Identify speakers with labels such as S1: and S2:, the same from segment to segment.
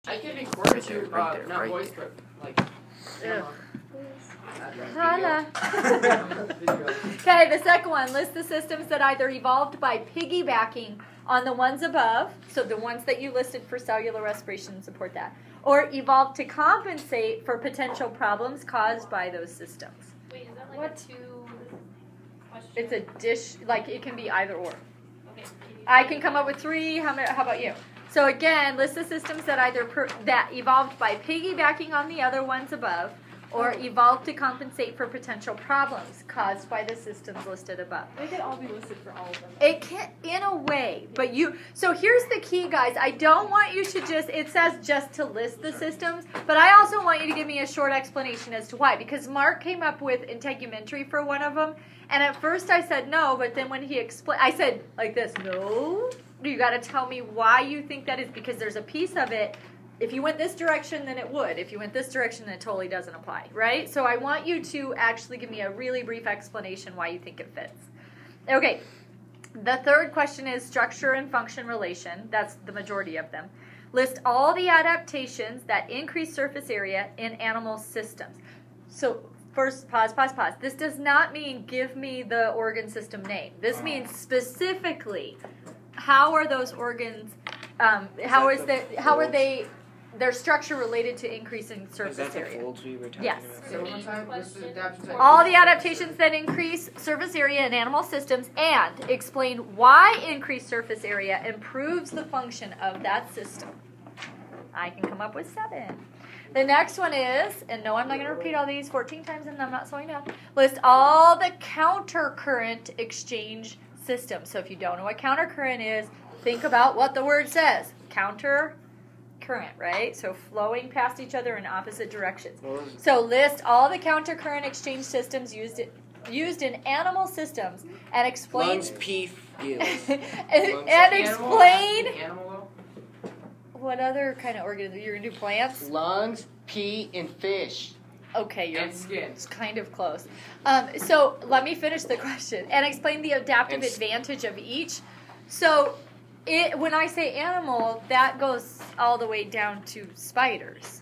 S1: I can record
S2: Right there,
S1: you,
S2: right there,
S1: not
S2: right
S1: voice,
S2: there.
S1: but like.
S3: Yeah.
S1: Holla.
S3: Okay, the second one, list the systems that either evolved by piggybacking on the ones above, so the ones that you listed for cellular respiration support that, or evolved to compensate for potential problems caused by those systems.
S4: Wait, is that like a two question?
S3: It's a dish, like it can be either or.
S4: Okay.
S3: I can come up with three. How about you? So again, list the systems that either that evolved by piggybacking on the other ones above, or evolved to compensate for potential problems caused by the systems listed above.
S5: They could all be listed for all of them.
S3: It can, in a way, but so here's the key, guys. I don't want you to it says just to list the systems, but I also want you to give me a short explanation as to why, because Mark came up with integumentary for one of them, and at first I said no, but then when he explained, I said like this, no, you got to tell me why you think that is, because there's a piece of it. If you went this direction, then it would. If you went this direction, then it totally doesn't apply, right? So I want you to actually give me a really brief explanation why you think it fits. Okay, the third question is structure and function relation. That's the majority of them. List all the adaptations that increase surface area in animal systems. So first, pause. This does not mean give me the organ system name. This means specifically how are those organs, how are they, their structure related to increasing surface
S2: Is that
S3: area.
S2: the folds we were talking
S3: Yes.
S2: about?
S1: So one more time, this is adaptation.
S3: All the adaptations that increase surface area in animal systems, and explain why increased surface area improves the function of that system. I can come up with 7. The next one is, and no, I'm not going to repeat all these 14 times, and I'm not slowing down. List all the countercurrent exchange systems. So if you don't know what countercurrent is, think about what the word says. Countercurrent, right? So flowing past each other in opposite directions. So list all the countercurrent exchange systems used in animal systems and explain.
S2: Lungs, pee, gills.
S3: and explain.
S1: Animal,
S3: What other kind of organism? You're gonna do plants?
S6: Lungs, pee, and fish.
S3: Okay,
S1: and skin.
S3: it's kind of close. So let me finish the question and explain the adaptive advantage of each. So when I say animal, that goes all the way down to spiders.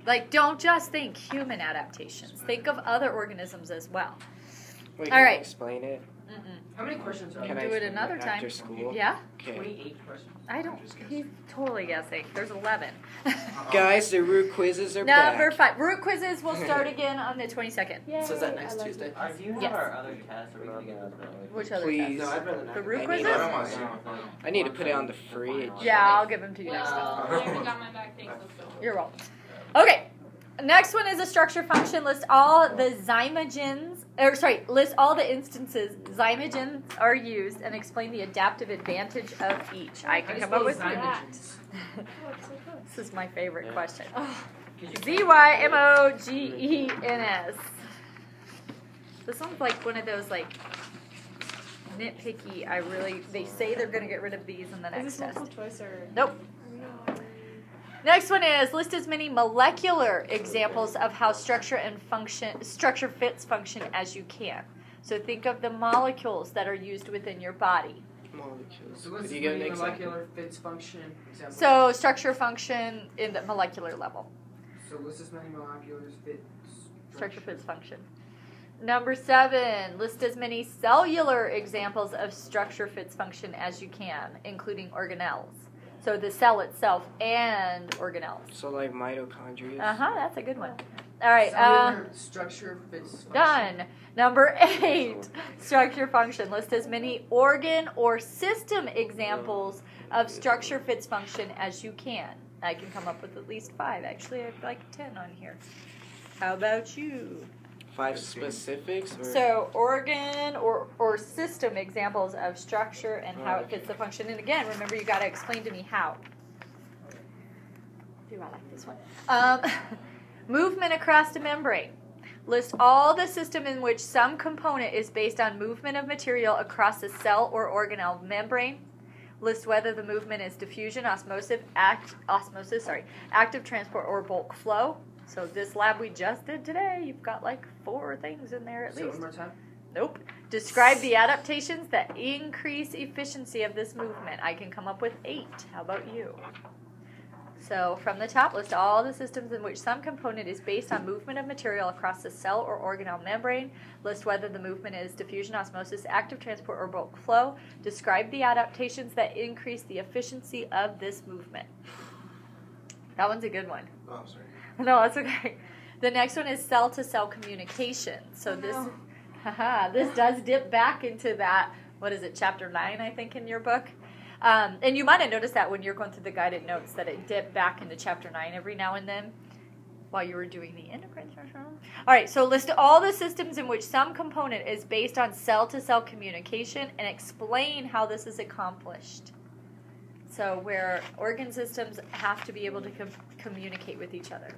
S3: Like, don't just think human adaptations. Think of other organisms as well.
S2: Wait,
S3: All
S2: can
S3: right.
S2: I explain it?
S1: How many questions are
S2: Can
S1: there?
S2: I
S3: Do it
S2: explain
S3: another time.
S2: After school?
S3: Yeah?
S2: Okay.
S1: 28 questions.
S3: I don't. He's totally guessing. There's 11.
S2: Guys, the root quizzes are
S3: Number
S2: back.
S3: 5. Root quizzes will start again on the 22nd.
S5: Yay,
S1: So is that
S5: I
S1: next
S5: love
S1: Tuesday?
S5: you.
S7: Do you have
S3: Yes.
S7: our other test? Are we going to get those early?
S3: Which other
S2: Please.
S1: No,
S3: test?
S1: I'd rather not.
S3: The root
S2: I need
S3: quizzes?
S2: it.
S7: I don't want to.
S2: I need to put it on the fridge.
S3: Yeah, I'll give them to you next time.
S4: Well, I already got my back. Thanks. Let's go.
S3: You're welcome. Okay. Next one is a structure function. List all the list all the instances zymogens are used and explain the adaptive advantage of each. I can come up with
S1: Zymogens.
S3: This is my favorite question. Zymogens. This one's like one of those like nitpicky. They say they're going to get rid of these in the
S5: Is
S3: next
S5: this
S3: test.
S5: multiple choice or?
S3: Nope. Next one is list as many molecular examples of how structure fits function as you can. So think of the molecules that are used within your body.
S2: Molecules.
S1: So
S2: Could
S1: let's
S2: you give an
S1: do
S2: example?
S1: molecular fits function example.
S3: So structure function in the molecular level.
S1: So list as many molecules fit
S3: Structure fits function. Number 7, list as many cellular examples of structure fits function as you can, including organelles. So the cell itself and organelles.
S2: So like mitochondria.
S3: That's a good one. All right.
S1: Cellular structure fits function.
S3: Done. Number 8, structure function. List as many organ or system examples of structure fits function as you can. I can come up with at least 5. Actually, I have like 10 on here. How about you?
S2: 5 specifics? Or?
S3: So organ or system examples of structure and how it fits the function. And again, remember you got to explain to me how. Do I like this one? Movement across the membrane. List all the system in which some component is based on movement of material across the cell or organelle membrane. List whether the movement is diffusion, active transport, or bulk flow. So this lab we just did today, you've got like 4 things in there at
S1: So
S3: least.
S1: one more time.
S3: Nope. Describe the adaptations that increase efficiency of this movement. I can come up with 8. How about you? So from the top, list all the systems in which some component is based on movement of material across the cell or organelle membrane. List whether the movement is diffusion, osmosis, active transport, or bulk flow. Describe the adaptations that increase the efficiency of this movement. That one's a good one.
S8: Oh, I'm sorry.
S3: No, that's okay. The next one is cell-to-cell communication. So this does dip back into that, what is it, chapter 9, I think, in your book. And you might have noticed that when you're going through the guided notes that it dipped back into chapter 9 every now and then while you were doing the endocrine. All right, so list all the systems in which some component is based on cell-to-cell communication and explain how this is accomplished. So where organ systems have to be able to communicate with each other.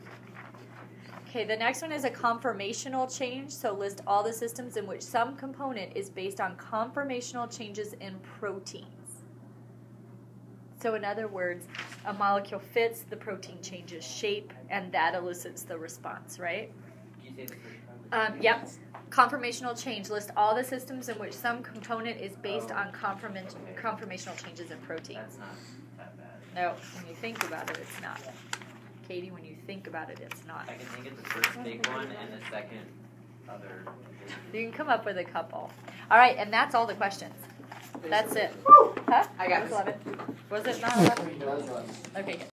S3: Okay, the next one is a conformational change. So list all the systems in which some component is based on conformational changes in proteins. So in other words, a molecule fits, the protein changes shape, and that elicits the response, right?
S7: Can you say the first one?
S3: Yep. Conformational change. List all the systems in which some component is based on conformational changes in proteins.
S7: That's not that bad.
S3: No, when you think about it, it's not. Katie, when you think about it, it's not.
S7: I can think of the first big one and the second other.
S3: You can come up with a couple. All right, and that's all the questions. That's it. Huh?
S1: I got
S3: It was
S1: this.
S3: 11. Was it not 11? Okay, good.